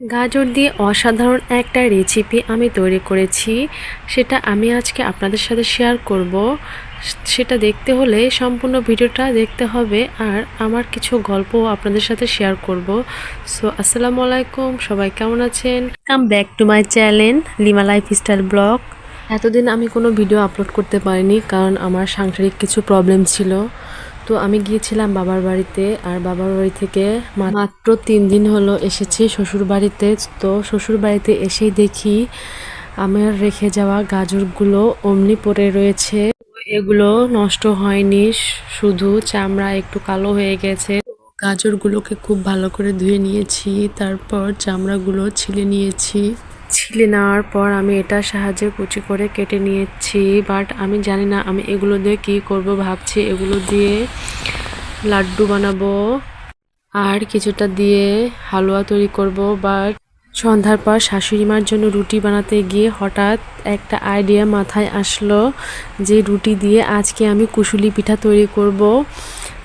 গাজর দিয়ে অসাধারণ একটা রেসিপি আমি তৈরি করেছি, সেটা আমি আজকে আপনাদের সাথে শেয়ার করব। সেটা দেখতে হলে সম্পূর্ণ ভিডিওটা দেখতে হবে, আর আমার কিছু গল্পও আপনাদের সাথে শেয়ার করব। সো আসসালামু আলাইকুম, সবাই কেমন আছেন? Come back to my channel Lima lifestyle blog. এতদিন আমি কোনো ভিডিও আপলোড করতে পারিনি, কারণ আমার সাংসারিক কিছু প্রবলেম ছিল। তো আমি গিয়েছিলাম বাবার বাড়িতে, আর বাবার বাড়ি থেকে মাত্র 3 দিন হলো এসেছি শ্বশুর বাড়িতে। তো শ্বশুর বাড়িতে এসেই দেখি আমার রেখে যাওয়া গাজরগুলো অমনি পড়ে রয়েছে। এগুলো নষ্ট হয়নি, শুধু চামড়া একটু কালো হয়ে গেছে। গাজরগুলোকে খুব ভালো করে ধুয়ে নিয়েছি, তারপর চামড়াগুলো ছিলে নিয়েছি। ছিলে নেওয়ার পর আমি এটার সাহায্যে কুচি করে কেটে নিয়েছি। বাট আমি জানি না আমি এগুলো দিয়ে কী করব, ভাবছি এগুলো দিয়ে লাড্ডু বানাবো আর কিছুটা দিয়ে হালুয়া তৈরি করব। বাট সন্ধ্যার পর শাশুড়ি মার জন্য রুটি বানাতে গিয়ে হঠাৎ একটা আইডিয়া মাথায় আসলো যে রুটি দিয়ে আজকে আমি কুশুলি পিঠা তৈরি করব।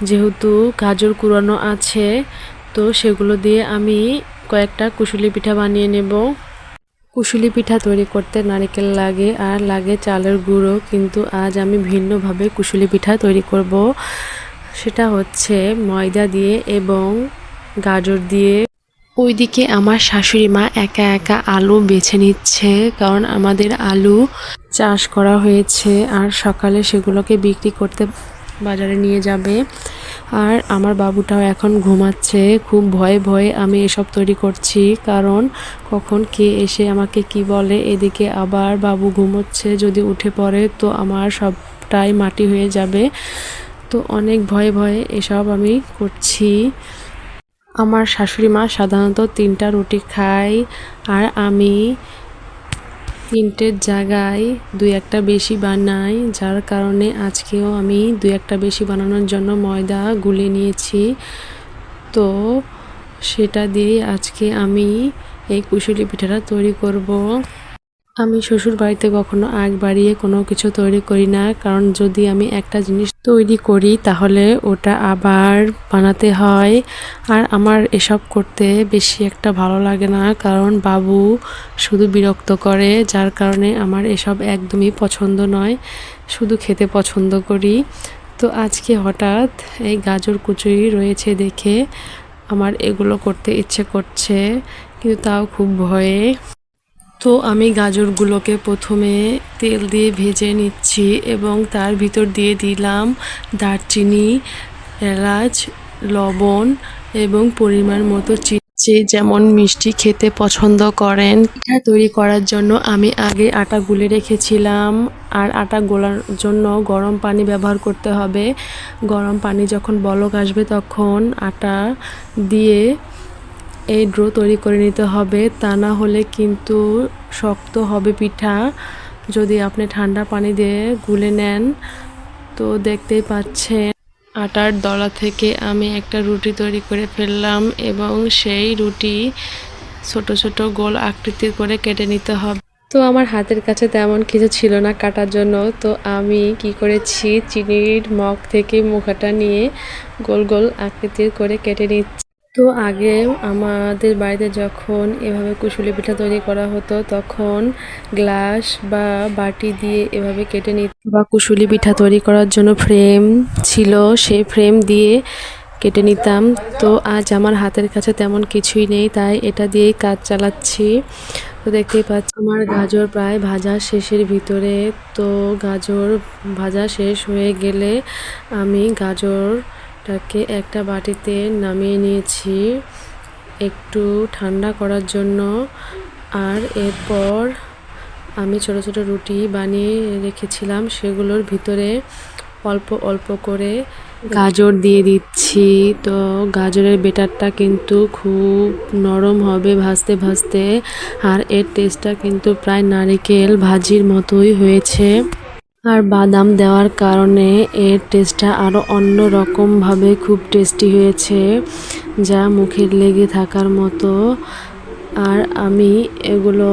যেহেতু গাজর কুড়ানো আছে, তো সেগুলো দিয়ে আমি কয়েকটা কুশুলি পিঠা বানিয়ে নেব। কুশুলি পিঠা তৈরি করতে নারকেল লাগে আর লাগে চালের গুঁড়ো, কিন্তু আজ আমি ভিন্নভাবে কুশুলি পিঠা তৈরি করব। সেটা হচ্ছে ময়দা দিয়ে এবং গাজর দিয়ে। ওইদিকে আমার শাশুড়ি মা একা একা আলু বেছে নিচ্ছে, কারণ আমাদের আলু চাষ করা হয়েছে আর সকালে সেগুলোকে বিক্রি করতে বাজারে নিয়ে যাবে। আর আমার বাবুটাও এখন ঘুমাচ্ছে। খুব ভয়ে ভয়ে আমি এসব তৈরি করছি, কারণ কখন কে এসে আমাকে কি বলে। এদিকে আবার বাবু ঘুমোচ্ছে, যদি উঠে পড়ে তো আমার সবটাই মাটি হয়ে যাবে। তো অনেক ভয়ে ভয়ে এসব আমি করছি। আমার শাশুড়ি মা সাধারণত 3টা রুটি খায়, আর আমি 3টের জায়গায় 2-1টা বেশি বানাই, যার কারণে আজকেও আমি 2-1টা বেশি বানানোর জন্য ময়দা গুলে নিয়েছি। তো সেটা দিয়ে আজকে আমি এই কুশুলি পিঠাটা তৈরি করব। আমি শ্বশুর বাড়িতে কখনো আগ বাড়িয়ে কোনো কিছু তৈরি করি না, কারণ যদি আমি একটা জিনিস তৈরি করি তাহলে ওটা আবার বানাতে হয়। আর আমার এসব করতে বেশি একটা ভালো লাগে না, কারণ বাবু শুধু বিরক্ত করে, যার কারণে আমার এসব একদমই পছন্দ নয়, শুধু খেতে পছন্দ করি। তো আজকে হঠাৎ এই গাজর কুচুরি রয়েছে দেখে আমার এগুলো করতে ইচ্ছে করছে, কিন্তু তাও খুব ভয়ে। তো আমি গাজরগুলোকে প্রথমে তেল দিয়ে ভেজে নিচ্ছি এবং তার ভিতর দিয়ে দিলাম দারচিনি, এলাচ, লবণ এবং পরিমাণ মতো চিনি। যে যেমন মিষ্টি খেতে পছন্দ করেন। পিঠা তৈরি করার জন্য আমি আগে আটা গুলে রেখেছিলাম, আর আটা গোলার জন্য গরম পানি ব্যবহার করতে হবে। গরম পানি যখন বলক আসবে তখন আটা দিয়ে এই ডো তৈরি করে নিতে হবে, তা না হলে কিন্তু শক্ত হবে পিঠা। যদি আপনি ঠান্ডা পানি দিয়ে গুলে নেন। তো দেখতেই পাচ্ছেন আটার দলা থেকে আমি একটা রুটি তৈরি করে ফেললাম, এবং সেই রুটি ছোট ছোট গোল আকৃতির করে কেটে নিতে হবে। তো আমার হাতের কাছে তেমন কিছু ছিল না কাটার জন্য, তো আমি কি করেছি, চিনির মগ থেকে মুখাটা নিয়ে গোল গোল আকৃতির করে কেটে নিচ্ছি। তো আগে আমাদের বাড়িতে যখন এভাবে কুশুলি পিঠা তৈরি করা হতো, তখন গ্লাস বা বাটি দিয়ে এভাবে কেটে নিত, বা কুশুলি পিঠা তৈরি করার জন্য ফ্রেম ছিল, সেই ফ্রেম দিয়ে কেটে নিতাম। তো আজ আমার হাতের কাছে তেমন কিছুই নেই, তাই এটা দিয়েই কাজ চালাচ্ছি। তো দেখতেই পাচ্ছি আমার গাজর প্রায় ভাজা শেষের ভিতরে। তো গাজর ভাজা শেষ হয়ে গেলে আমি গাজরটাকে একটা বাটিতে নামিয়ে নিয়েছি একটু ঠান্ডা করার জন্য। আর এরপর আমি ছোট ছোট রুটি বানিয়ে রেখেছিলাম, সেগুলোর ভিতরে অল্প অল্প করে গাজর দিয়ে দিচ্ছি। তো গাজরের বেটারটা কিন্তু খুব নরম হবে ভাজতে ভাজতে, আর এর টেস্টটা কিন্তু প্রায় নারকেল ভাজির মতোই হয়েছে। আর বাদাম দেওয়ার কারণে এর টেস্টটা আরও অন্য রকমভাবে খুব টেস্টি হয়েছে, যা মুখে লেগে থাকার মতো। আর আমি এগুলো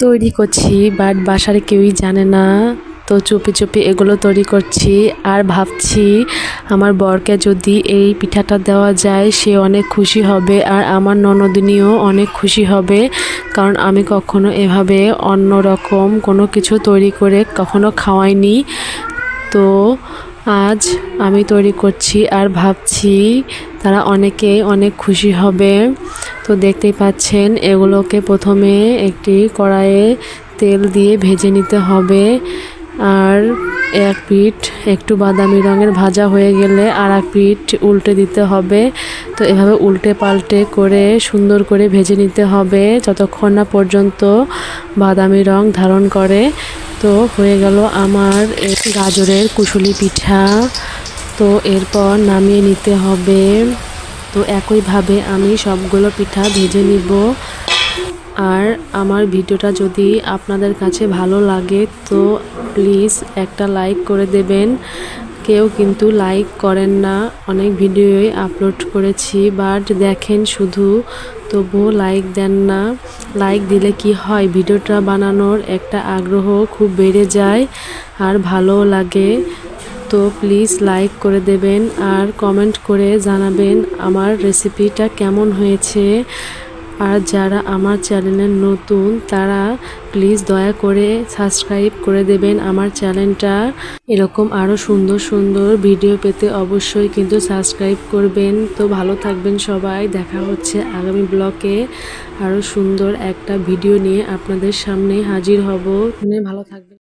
তৈরি করছি, বাট বাসার কেউই জানে না। তো চুপি চুপি এগুলো তৈরি করছি আর ভাবছি আমার বরকে যদি এই পিঠাটা দেওয়া যায় সে অনেক খুশি হবে আর আমার ননদিনীও অনেক খুশি হবে, কারণ আমি কখনো এভাবে অন্য রকম কোনো কিছু তৈরি করে কখনো খাওয়াইনি। তো আজ আমি তৈরি করছি আর ভাবছি তারা অনেকেই অনেক খুশি হবে। তো দেখতেই পাচ্ছেন এগুলোকে প্রথমে একটি কড়াইয়ে তেল দিয়ে ভেজে নিতে হবে, আর এক পিঠ একটু বাদামি রঙের ভাজা হয়ে গেলে আর এক পিঠ উল্টে দিতে হবে। তো এভাবে উল্টে পাল্টে করে সুন্দর করে ভেজে নিতে হবে যতক্ষণ না পর্যন্ত বাদামি রং ধারণ করে। তো হয়ে গেল আমার গাজরের কুশলি পিঠা। তো এরপর নামিয়ে নিতে হবে। তো একইভাবে আমি সবগুলো পিঠা ভেজে নিব। আর আমার ভিডিওটা যদি আপনাদের কাছে ভালো লাগে তো প্লিজ একটা লাইক করে দেবেন। কেউ কিন্তু লাইক করেন না, অনেক ভিডিওই আপলোড করেছি বাট দেখেন শুধু, তবুও লাইক দেন না। লাইক দিলে কি হয়, ভিডিওটা বানানোর একটা আগ্রহ খুব বেড়ে যায় আর ভালোও লাগে। তো প্লিজ লাইক করে দেবেন আর কমেন্ট করে জানাবেন আমার রেসিপিটা কেমন হয়েছে। আর যারা আমার চ্যানেলে নতুন তারা প্লিজ দয়া করে সাবস্ক্রাইব করে দেবেন আমার চ্যানেলটা। এরকম আরও সুন্দর সুন্দর ভিডিও পেতে অবশ্যই কিন্তু সাবস্ক্রাইব করবেন। তো ভালো থাকবেন সবাই, দেখা হচ্ছে আগামী ব্লগে আরও সুন্দর একটা ভিডিও নিয়ে আপনাদের সামনে হাজির হব। ভালো থাকবেন।